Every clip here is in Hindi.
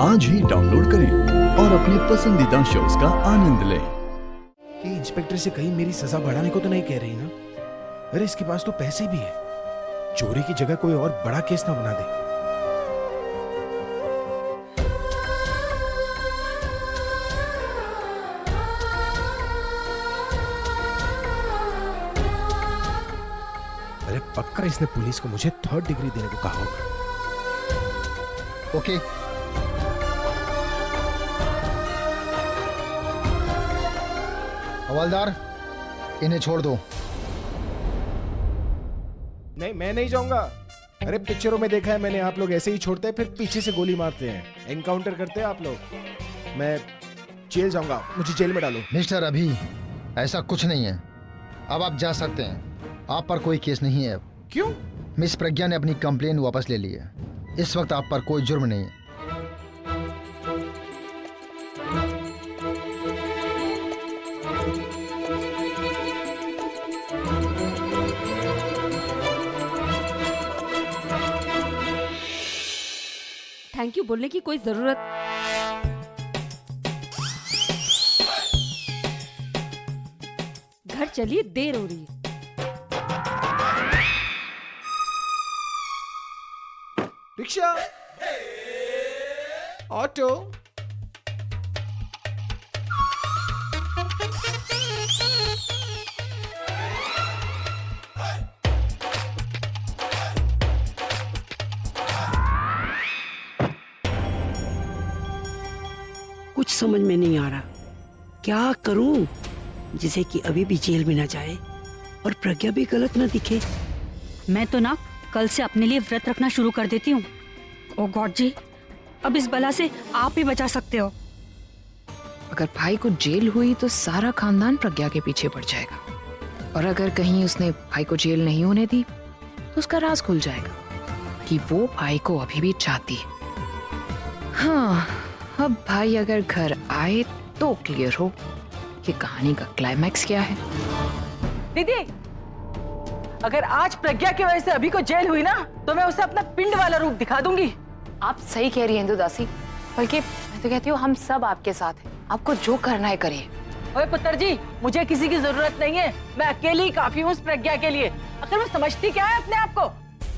आज ही डाउनलोड करें और अपने पसंदीदा शोज का आनंद लें। ये इंस्पेक्टर से कहीं मेरी सजा बढ़ाने को तो नहीं कह रही ना? अरे इसके पास तो पैसे भी है, चोरी की जगह कोई और बड़ा केस ना बना दे। अरे पक्का इसने पुलिस को मुझे 3rd डिग्री देने को कहा होगा। ओके, हवलदार इन्हें छोड़ दो। नहीं, मैं नहीं जाऊंगा। अरे पिक्चरों में देखा है मैंने, आप लोग ऐसे ही छोड़ते हैं फिर पीछे से गोली मारते हैं, एनकाउंटर करते हैं आप लोग। मैं जेल जाऊंगा, मुझे जेल में डालो। मिस्टर अभी, ऐसा कुछ नहीं है, अब आप जा सकते हैं। आप पर कोई केस नहीं है। क्यों? मिस प्रज्ञा ने अपनी कंप्लेन वापस ले ली है। इस वक्त आप पर कोई जुर्म नहीं है। थैंक यू बोलने की कोई जरूरत। घर चलिए, देर हो रही है। Rickshaw, auto. कुछ समझ में नहीं आ रहा, क्या करूं जिसे कि अभी भी जेल में ना जाए और प्रज्ञा भी गलत ना दिखे। मैं तो ना कल से अपने लिए व्रत रखना शुरू कर देती हूँ। ओ गॉड जी, अब इस बला से आप ही बचा सकते हो। अगर भाई को जेल हुई तो सारा खानदान प्रज्ञा के पीछे पड़ जाएगा, और अगर कहीं उसने भाई को जेल नहीं होने दी तो उसका राज खुल जाएगा कि वो भाई को अभी भी चाहती है। हाँ, अब भाई अगर घर आए तो क्लियर हो कि कहानी का क्लाइमैक्स क्या है। दीदी, अगर आज प्रज्ञा की वजह से अभी को जेल हुई ना तो मैं उसे अपना पिंड वाला रूप दिखा दूंगी। आप सही कह रही हैं इंदु दासी, बल्कि मैं तो कहती हूँ हम सब आपके साथ हैं, आपको जो करना है करिए। ओए पुत्र जी, मुझे किसी की जरूरत नहीं है, मैं अकेली ही काफी हूँ उस प्रज्ञा के लिए। आखिर वो समझती क्या है अपने आप को?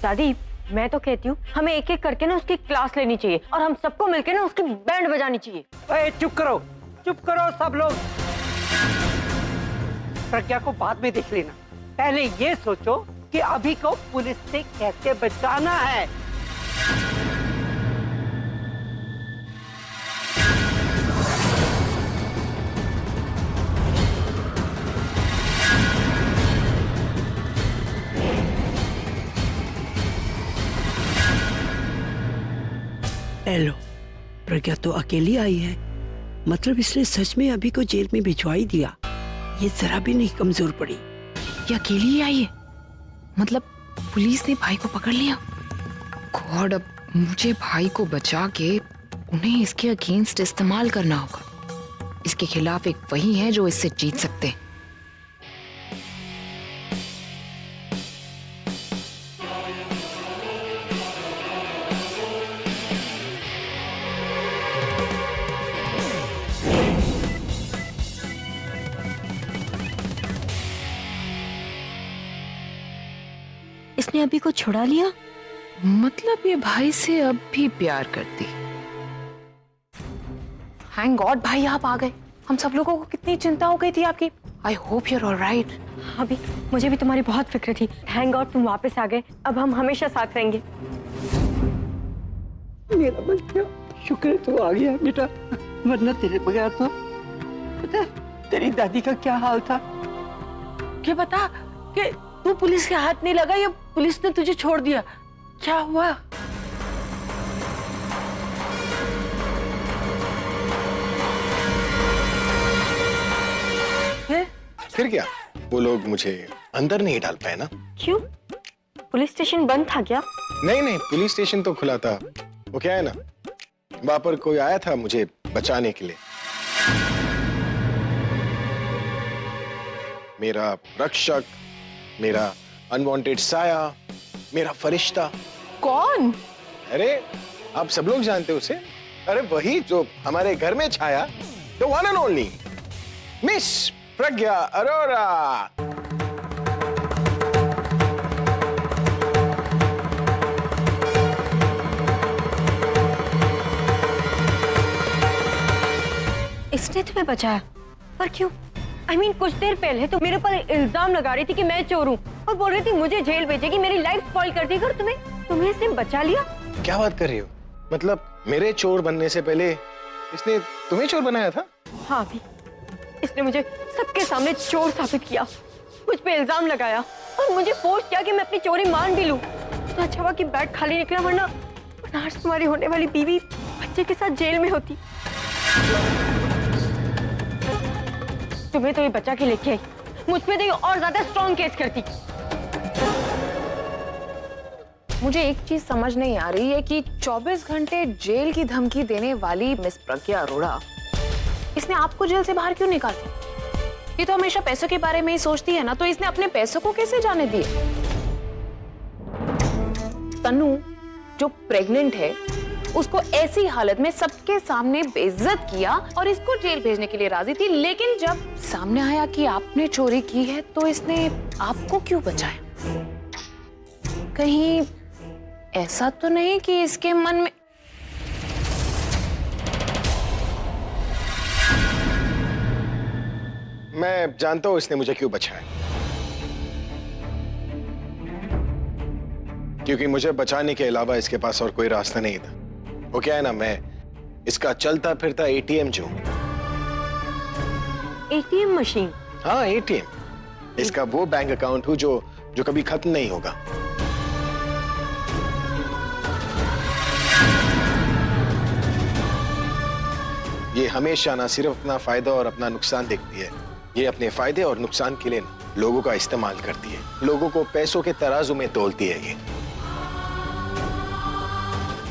दादी, मैं तो कहती हूँ हमें एक एक करके ना उसकी क्लास लेनी चाहिए और हम सबको मिलकर ना उसकी बैंड बजानी चाहिए। ओए चुप करो सब लोग। प्रज्ञा को बाद में देख लेना, पहले ये सोचो कि अभी को पुलिस से कैसे बचाना है। लो, प्रज्ञा तो अकेली आई है, मतलब इसने सच में अभी को जेल में भिजवा ही दिया। ये जरा भी नहीं कमजोर पड़ी। ये अकेली ही आई है, मतलब पुलिस ने भाई को पकड़ लिया। गॉड, अब मुझे भाई को बचा के उन्हें इसके अगेंस्ट इस्तेमाल करना होगा। इसके खिलाफ एक वही है जो इससे जीत सकते हैं। इसने अभी को छुड़ा लिया, मतलब ये भाई से अब भी प्यार करती। थैंक गॉड भाई आप आ गए। हम सब लोगों को कितनी चिंता हो गई थी आपकी। I hope you are alright. अभी मुझे भी तुम्हारी बहुत फिक्र थी। थैंक गॉड तुम वापस आ गए, अब हम हमेशा साथ रहेंगे। मेरा बच्चा, शुक्र है तू आ गया बेटा, वरना तेरे बगैर तो पता है तेरी दादी का क्या हाल था। क्या बता कि तू पुलिस के हाथ नहीं लगा या पुलिस ने तुझे छोड़ दिया? क्या हुआ? फिर क्या, वो लोग मुझे अंदर नहीं डाल पाए ना। क्यों? पुलिस स्टेशन बंद था क्या? नहीं, पुलिस स्टेशन तो खुला था। वो क्या है ना, वहां पर कोई आया था मुझे बचाने के लिए। मेरा रक्षक, मेरा अनवांटेड साया, मेरा फरिश्ता। कौन? अरे आप सब लोग जानते हो उसे, अरे वही जो हमारे घर में छाया, the one and only miss Pragya Arora. इसने तुम्हें बचाया, पर क्यों? I mean, कुछ देर पहले तो मेरे पर इल्जाम लगा रही थी कि मैं चोर हूँ और बोल रही थी मुझे जेल भेजेगी, मेरी लाइफ स्पॉइल कर देगी, और तुम्हें इसने बचा लिया। क्या बात कर रही हो? मतलब मेरे चोर बनने से पहले इसने तुम्हें चोर बनाया था? हाँ अभी इसने मुझे सबके सामने चोर साबित किया, मुझ पे इल्जाम लगाया और मुझे फोर्स किया कि मैं अपनी चोरी मान भी लूं। तो अच्छा हुआ कि बैग खाली निकला, वरना आज तुम्हारी होने वाली बीवी बच्चे के साथ जेल में होती। तुम्हें तो ये बचा के लेके आई, मुझ पे तो ये और ज्यादा स्ट्रॉन्ग केस करती। मुझे एक चीज समझ नहीं आ रही है कि 24 घंटे जेल की धमकी देने वाली मिस प्रज्ञा अरोड़ा, इसने आपको जेल से बाहर क्यों निकाला? ये तो हमेशा पैसों के बारे में ही सोचती है ना, तो इसने अपने पैसों को कैसे जाने दिए? तनु जो प्रेग्नेंट है उसको ऐसी हालत में सबके सामने बेइज्जत किया और इसको जेल भेजने के लिए राजी थी, लेकिन जब सामने आया कि आपने चोरी की है तो इसने आपको क्यों बचाया? कहीं ऐसा तो नहीं कि इसके मन में मैं जानता हूं इसने मुझे क्यों बचाया, क्योंकि मुझे बचाने के अलावा इसके पास और कोई रास्ता नहीं था। वो क्या है ना, मैं इसका चलता फिरता एटीएम जो। ATM machine? हाँ एटीएम, इसका वो बैंक अकाउंट हूं जो कभी खत्म नहीं होगा। ये हमेशा ना सिर्फ अपना फायदा और अपना नुकसान देखती है, ये अपने फायदे और नुकसान के लिए लोगों का इस्तेमाल करती है, लोगों को पैसों के तराजू में तोलती है। ये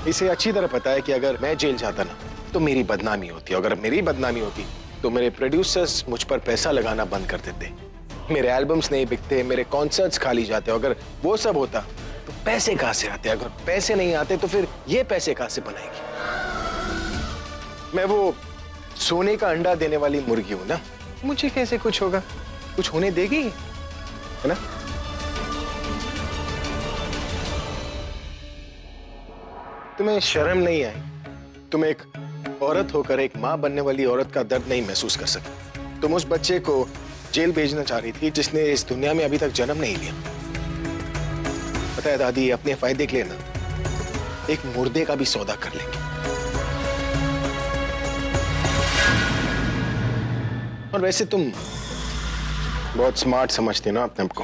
इसे अच्छी तरह पता है कि अगर मैं जेल जाता ना तो मेरी बदनामी होती, अगर मेरी बदनामी होती तो मेरे प्रोड्यूसर्स मुझ पर पैसा लगाना बंद कर देते, मेरे एल्बम्स नहीं बिकते, मेरे कॉन्सर्ट्स खाली जाते। अगर वो सब होता तो पैसे कहां से आते? अगर पैसे नहीं आते तो फिर ये पैसे कहां से बनाएगी? मैं वो सोने का अंडा देने वाली मुर्गी हूं ना, मुझे कैसे कुछ होगा? कुछ होने देगी, है ना? तुम्हें शर्म नहीं आई? तुम एक औरत होकर एक मां बनने वाली औरत का दर्द नहीं महसूस कर सकती? तुम उस बच्चे को जेल भेजना चाह रही थी जिसने इस दुनिया में अभी तक जन्म नहीं लिया। पता है दादी, अपने फायदे के लिए ना एक मुर्दे का भी सौदा कर लेंगे। और वैसे तुम बहुत स्मार्ट समझते हो ना अपने आप को।